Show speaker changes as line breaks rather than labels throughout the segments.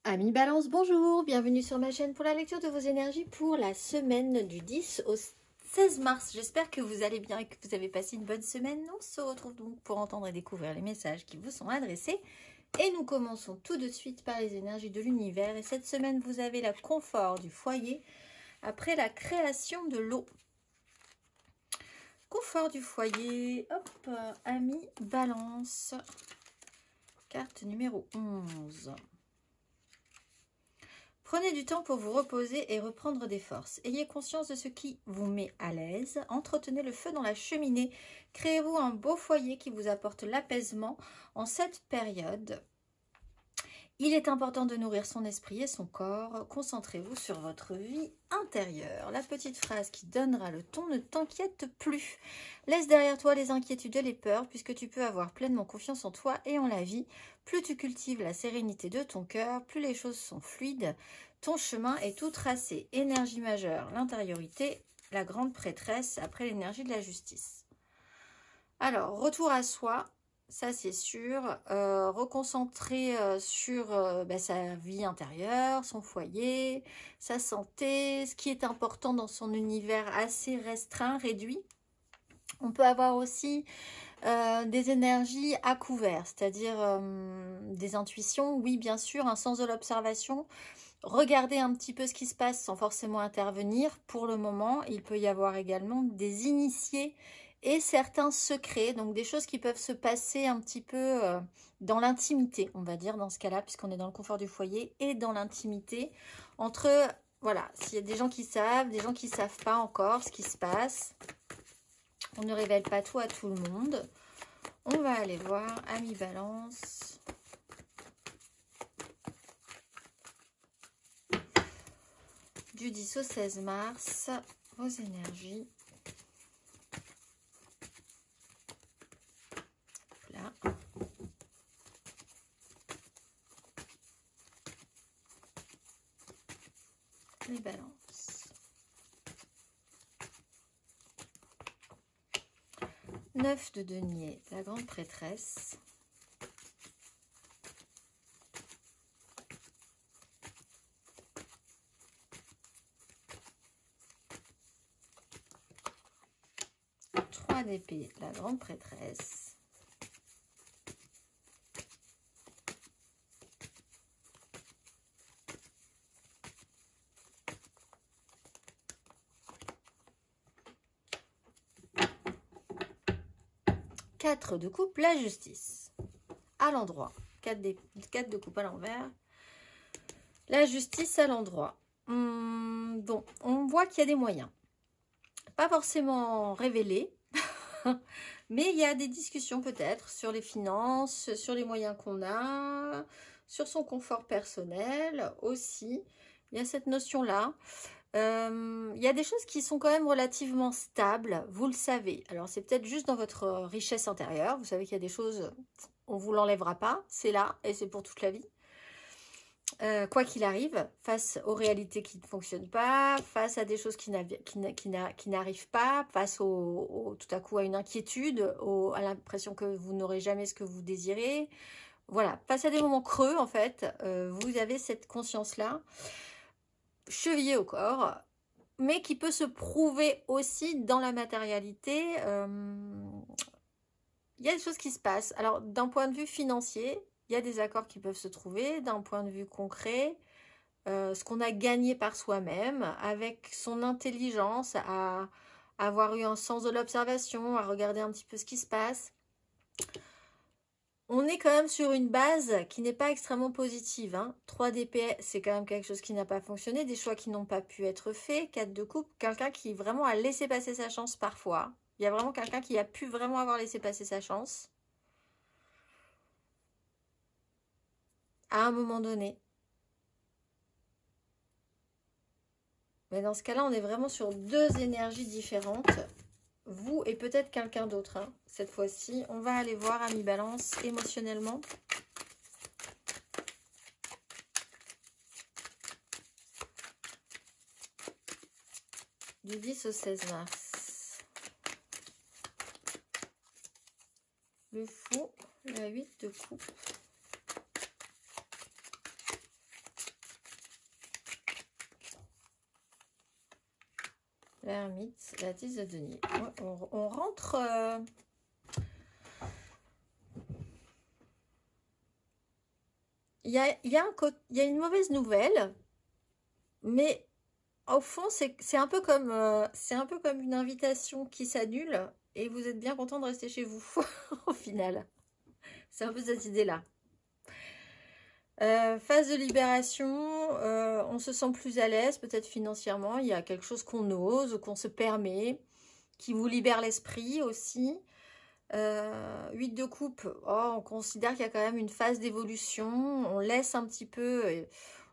Amis Balance, bonjour, bienvenue sur ma chaîne pour la lecture de vos énergies pour la semaine du 10 au 16 mars. J'espère que vous allez bien et que vous avez passé une bonne semaine. On se retrouve donc pour entendre et découvrir les messages qui vous sont adressés. Et nous commençons tout de suite par les énergies de l'univers. Et cette semaine, vous avez le confort du foyer après la création de l'eau. Confort du foyer, hop, Amis Balance, carte numéro 11. Prenez du temps pour vous reposer et reprendre des forces. Ayez conscience de ce qui vous met à l'aise. Entretenez le feu dans la cheminée. Créez-vous un beau foyer qui vous apporte l'apaisement en cette période. Il est important de nourrir son esprit et son corps. Concentrez-vous sur votre vie intérieure. La petite phrase qui donnera le ton: ne t'inquiète plus. Laisse derrière toi les inquiétudes et les peurs, puisque tu peux avoir pleinement confiance en toi et en la vie. Plus tu cultives la sérénité de ton cœur, plus les choses sont fluides. Ton chemin est tout tracé. Énergie majeure, l'intériorité, la grande prêtresse, après l'énergie de la justice. Alors, retour à soi. Ça, c'est sûr. Reconcentrer sur sa vie intérieure, son foyer, sa santé, ce qui est important dans son univers assez restreint, réduit. On peut avoir aussi des énergies à couvert, c'est-à-dire des intuitions, oui, bien sûr, un sens de l'observation. Regardez un petit peu ce qui se passe sans forcément intervenir. Pour le moment, il peut y avoir également des initiés et certains secrets, donc des choses qui peuvent se passer un petit peu dans l'intimité, on va dire, dans ce cas-là, puisqu'on est dans le confort du foyer et dans l'intimité, entre, voilà, s'il y a des gens qui savent, des gens qui ne savent pas encore ce qui se passe. On ne révèle pas tout à tout le monde. On va aller voir, Amis Balance. Du 10 au 16 mars, vos énergies. Là. Les balances. 9 de denier, la grande prêtresse. D'épée, la grande prêtresse. Quatre de coupe, la justice. À l'endroit. 4 de coupe à l'envers. La justice à l'endroit. Bon, on voit qu'il y a des moyens. Pas forcément révélés. Mais il y a des discussions peut-être sur les finances, sur les moyens qu'on a, sur son confort personnel aussi. Il y a cette notion-là. Il y a des choses qui sont quand même relativement stables, vous le savez. Alors c'est peut-être juste dans votre richesse intérieure. Vous savez qu'il y a des choses, on ne vous l'enlèvera pas. C'est là et c'est pour toute la vie. Quoi qu'il arrive, face aux réalités qui ne fonctionnent pas, face à des choses qui n'arrivent pas, face tout à coup à une inquiétude, à l'impression que vous n'aurez jamais ce que vous désirez. Voilà, face à des moments creux, en fait, vous avez cette conscience-là, chevillée au corps, mais qui peut se prouver aussi dans la matérialité. Il y a des choses qui se passent. Alors, d'un point de vue financier, il y a des accords qui peuvent se trouver. D'un point de vue concret, ce qu'on a gagné par soi-même, avec son intelligence, à avoir eu un sens de l'observation, à regarder un petit peu ce qui se passe. On est quand même sur une base qui n'est pas extrêmement positive. 3 d'épée, c'est quand même quelque chose qui n'a pas fonctionné, des choix qui n'ont pas pu être faits. 4 de coupe, quelqu'un qui vraiment a laissé passer sa chance parfois. Il y a vraiment quelqu'un qui a pu vraiment avoir laissé passer sa chance. À un moment donné. Mais dans ce cas-là, on est vraiment sur 2 énergies différentes. Vous et peut-être quelqu'un d'autre. Cette fois-ci, on va aller voir, Amis Balance, émotionnellement. Du 10 au 16 mars. Le fou, la 8 de coupe. l'ermite, la 10 de denier. On rentre... Il y a une mauvaise nouvelle, mais au fond, c'est un peu comme une invitation qui s'annule et vous êtes bien content de rester chez vous au final. C'est un peu cette idée-là. Phase de libération, on se sent plus à l'aise, peut-être financièrement. Il y a quelque chose qu'on ose ou qu'on se permet, qui vous libère l'esprit aussi. 8 de coupe, on considère qu'il y a quand même une phase d'évolution. On laisse un petit peu...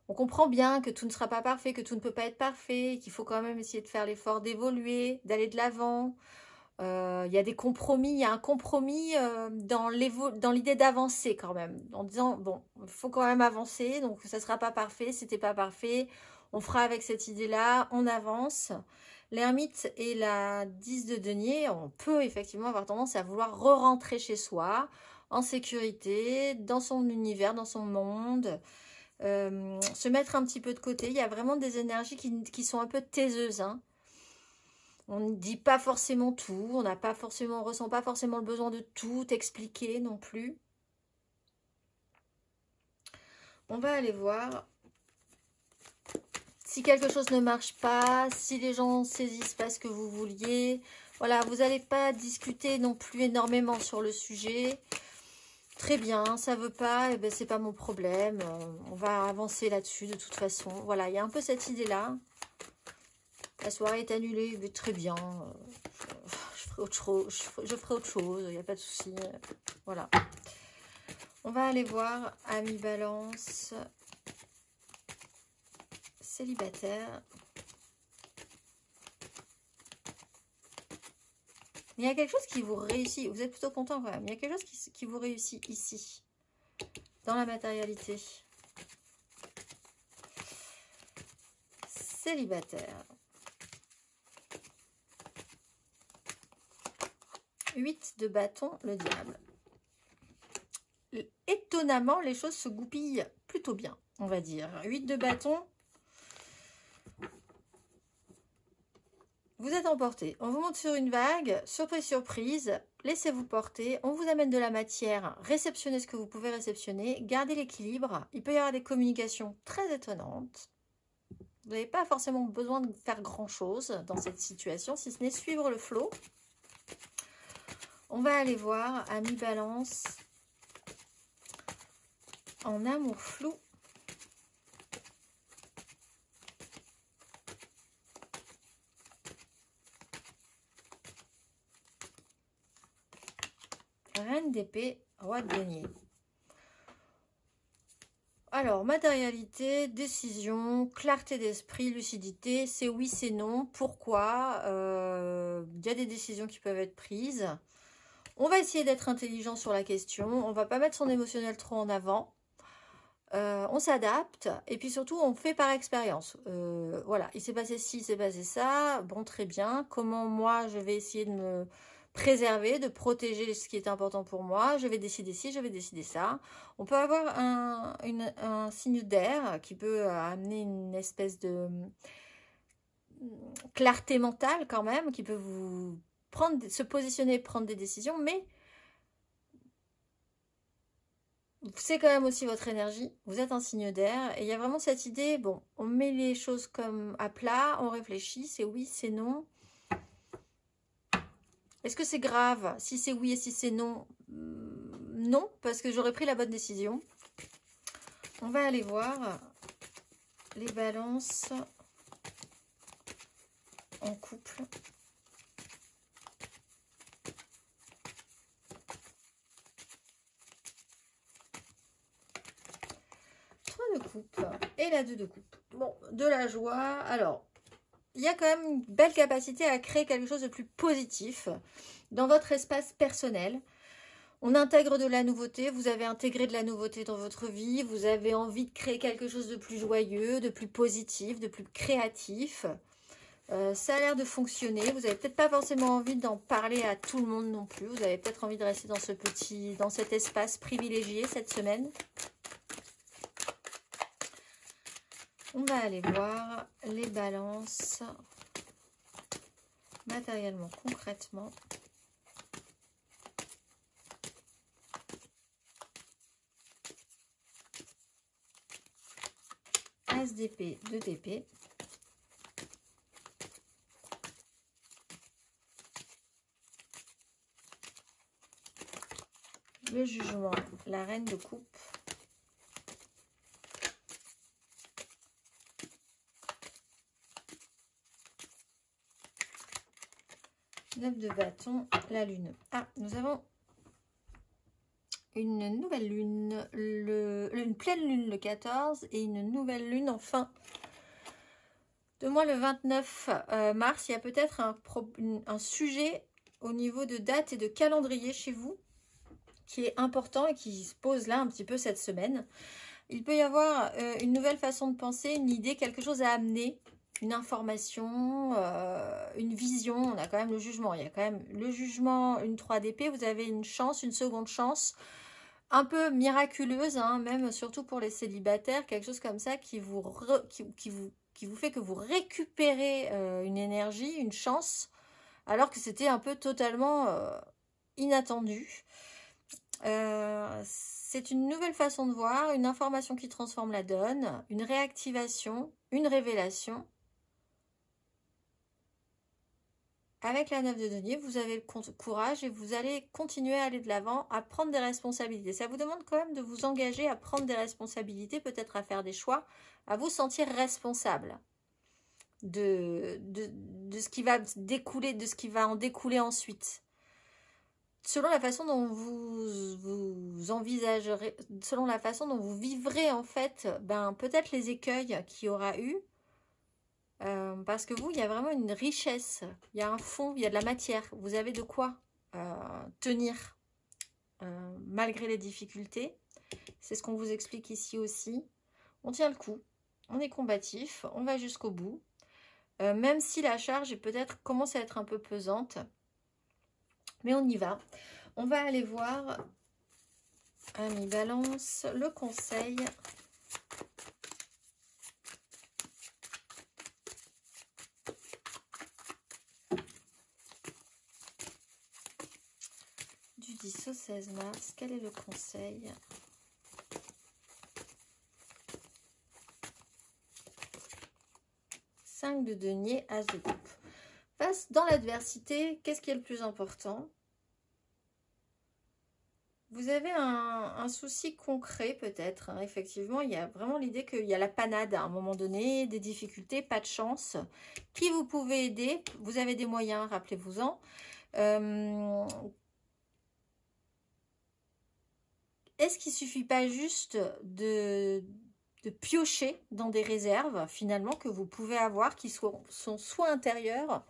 On comprend bien que tout ne sera pas parfait, que tout ne peut pas être parfait, qu'il faut quand même essayer de faire l'effort d'évoluer, d'aller de l'avant. Il y a des compromis, il y a un compromis dans l'idée d'avancer quand même, en disant, bon, il faut quand même avancer, donc ça ne sera pas parfait, c'était pas parfait, on fera avec cette idée-là, on avance. L'ermite et la 10 de denier, on peut effectivement avoir tendance à vouloir re-rentrer chez soi, en sécurité, dans son univers, dans son monde, se mettre un petit peu de côté. Il y a vraiment des énergies qui sont un peu taiseuses, hein. On ne dit pas forcément tout, on ressent pas forcément le besoin de tout expliquer non plus. On va aller voir si quelque chose ne marche pas, si les gens saisissent pas ce que vous vouliez. Voilà, vous n'allez pas discuter non plus énormément sur le sujet. Très bien, ça veut pas, eh ben, c'est pas mon problème. On va avancer là-dessus de toute façon. Voilà, il y a un peu cette idée-là. La soirée est annulée, mais très bien. Je ferai autre chose, il n'y a pas de souci. Voilà. On va aller voir Ami Balance, célibataire. Il y a quelque chose qui vous réussit. Vous êtes plutôt content quand même. Il y a quelque chose qui vous réussit ici, dans la matérialité. Célibataire. 8 de bâton, le diable. Étonnamment, les choses se goupillent plutôt bien, on va dire. 8 de bâton. Vous êtes emporté. On vous monte sur une vague. Surprise, surprise. Laissez-vous porter. On vous amène de la matière. Réceptionnez ce que vous pouvez réceptionner. Gardez l'équilibre. Il peut y avoir des communications très étonnantes. Vous n'avez pas forcément besoin de faire grand-chose dans cette situation, si ce n'est suivre le flot. On va aller voir Ami Balance en amour flou. Reine d'épée, roi de denier. Alors, matérialité, décision, clarté d'esprit, lucidité, c'est oui, c'est non. Pourquoi? Il y a des décisions qui peuvent être prises. On va essayer d'être intelligent sur la question. On ne va pas mettre son émotionnel trop en avant. On s'adapte. Et puis surtout, on fait par expérience. Voilà, il s'est passé ci, il s'est passé ça. Bon, très bien. Comment moi, je vais essayer de me préserver, de protéger ce qui est important pour moi. Je vais décider ci, je vais décider ça. On peut avoir un signe d'air qui peut amener une espèce de clarté mentale quand même, qui peut vous se positionner, prendre des décisions, mais c'est quand même aussi votre énergie. Vous êtes un signe d'air et il y a vraiment cette idée, bon, on met les choses comme à plat, on réfléchit, c'est oui, c'est non. Est-ce que c'est grave si c'est oui et si c'est non? Non, parce que j'aurais pris la bonne décision. On va aller voir les balances en couple. De coupe et la 2 de coupe. Bon, de la joie. Alors, il y a quand même une belle capacité à créer quelque chose de plus positif dans votre espace personnel. On intègre de la nouveauté, vous avez intégré de la nouveauté dans votre vie, vous avez envie de créer quelque chose de plus joyeux, de plus positif, de plus créatif. Ça a l'air de fonctionner. Vous n'avez peut-être pas forcément envie d'en parler à tout le monde non plus. Vous avez peut-être envie de rester dans cet espace privilégié cette semaine. On va aller voir les balances matériellement, concrètement. As d'épée, 2 d'épée. Le jugement, la reine de coupe. Neuf de bâton, la lune. Ah, nous avons une nouvelle lune, une pleine lune le 14 et une nouvelle lune en fin de mois le 29 mars. Il y a peut-être un sujet au niveau de date et de calendrier chez vous qui est important et qui se pose là un petit peu cette semaine. Il peut y avoir une nouvelle façon de penser, une idée, quelque chose à amener, une information, une vision. On a quand même le jugement. Il y a quand même le jugement, une 3 d'épée. Vous avez une chance, une seconde chance, un peu miraculeuse, hein, même surtout pour les célibataires, quelque chose comme ça qui vous fait que vous récupérez une énergie, une chance, alors que c'était un peu totalement inattendu. C'est une nouvelle façon de voir, une information qui transforme la donne, une réactivation, une révélation. Avec la 9 de denier, vous avez le courage et vous allez continuer à aller de l'avant, à prendre des responsabilités. Ça vous demande quand même de vous engager à prendre des responsabilités, peut-être à faire des choix, à vous sentir responsable de ce qui va découler, de ce qui va en découler ensuite. Selon la façon dont vous envisagerez, selon la façon dont vous vivrez en fait, peut-être les écueils qu'il y aura eu. Parce que vous, il y a vraiment une richesse, il y a un fond, il y a de la matière. Vous avez de quoi tenir malgré les difficultés. C'est ce qu'on vous explique ici aussi. On tient le coup, on est combatif, on va jusqu'au bout. Même si la charge est peut-être commence à être un peu pesante. Mais on y va. On va aller voir, Amis Balance, le conseil. Du 10 au 16 mars, quel est le conseil ? Cinq de denier, as de coupe. Face dans l'adversité, qu'est-ce qui est le plus important ? Vous avez un souci concret peut-être, hein. Effectivement, il y a vraiment l'idée qu'il y a la panade à un moment donné, des difficultés, pas de chance. Qui vous pouvez aider ? Vous avez des moyens, rappelez-vous-en. Est-ce qu'il ne suffit pas juste de piocher dans des réserves, finalement, que vous pouvez avoir, qui sont soit intérieures,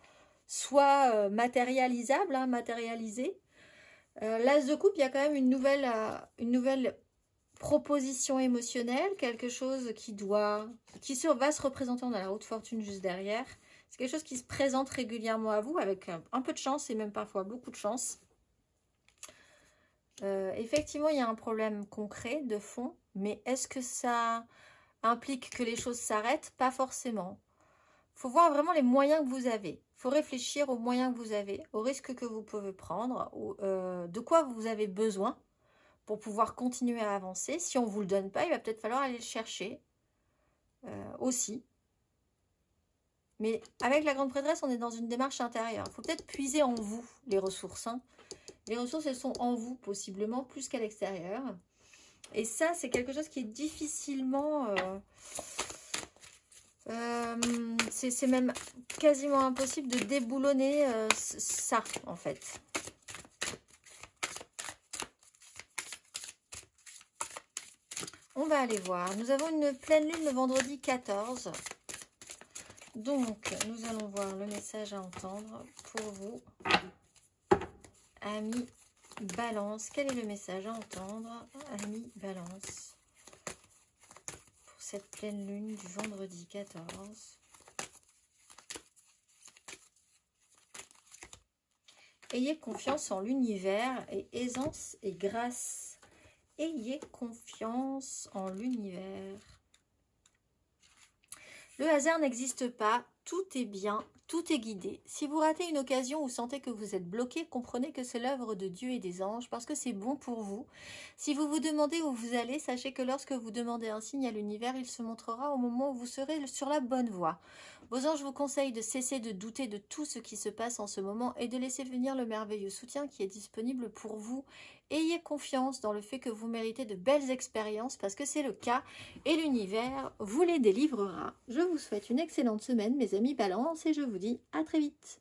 soit matérialisables, hein, matérialisées. L'as de coupe, il y a quand même une nouvelle proposition émotionnelle, quelque chose qui va se représenter. On a la roue de fortune juste derrière. C'est quelque chose qui se présente régulièrement à vous, avec un peu de chance et même parfois beaucoup de chance. Effectivement, il y a un problème concret de fond, mais est-ce que ça implique que les choses s'arrêtent? Pas forcément. Il faut voir vraiment les moyens que vous avez. Il faut réfléchir aux moyens que vous avez, aux risques que vous pouvez prendre, de quoi vous avez besoin pour pouvoir continuer à avancer. Si on ne vous le donne pas, il va peut-être falloir aller le chercher aussi. Mais avec la grande prêtresse, on est dans une démarche intérieure. Il faut peut-être puiser en vous les ressources, hein. Les ressources, elles sont en vous, possiblement, plus qu'à l'extérieur. Et ça, c'est quelque chose qui est difficilement... c'est même quasiment impossible de déboulonner ça, en fait. On va aller voir. Nous avons une pleine lune le vendredi 14. Donc, nous allons voir le message à entendre pour vous. Amis Balance, quel est le message à entendre, Amis Balance, pour cette pleine lune du vendredi 14 ? Ayez confiance en l'univers et aisance et grâce. Ayez confiance en l'univers. Le hasard n'existe pas, tout est bien, Tout est guidé. Si vous ratez une occasion ou sentez que vous êtes bloqué, comprenez que c'est l'œuvre de Dieu et des anges parce que c'est bon pour vous. Si vous vous demandez où vous allez, sachez que lorsque vous demandez un signe à l'univers, il se montrera au moment où vous serez sur la bonne voie. Vos anges vous conseillent de cesser de douter de tout ce qui se passe en ce moment et de laisser venir le merveilleux soutien qui est disponible pour vous. Ayez confiance dans le fait que vous méritez de belles expériences parce que c'est le cas et l'univers vous les délivrera. Je vous souhaite une excellente semaine mes amis Balance et je vous dis à très vite.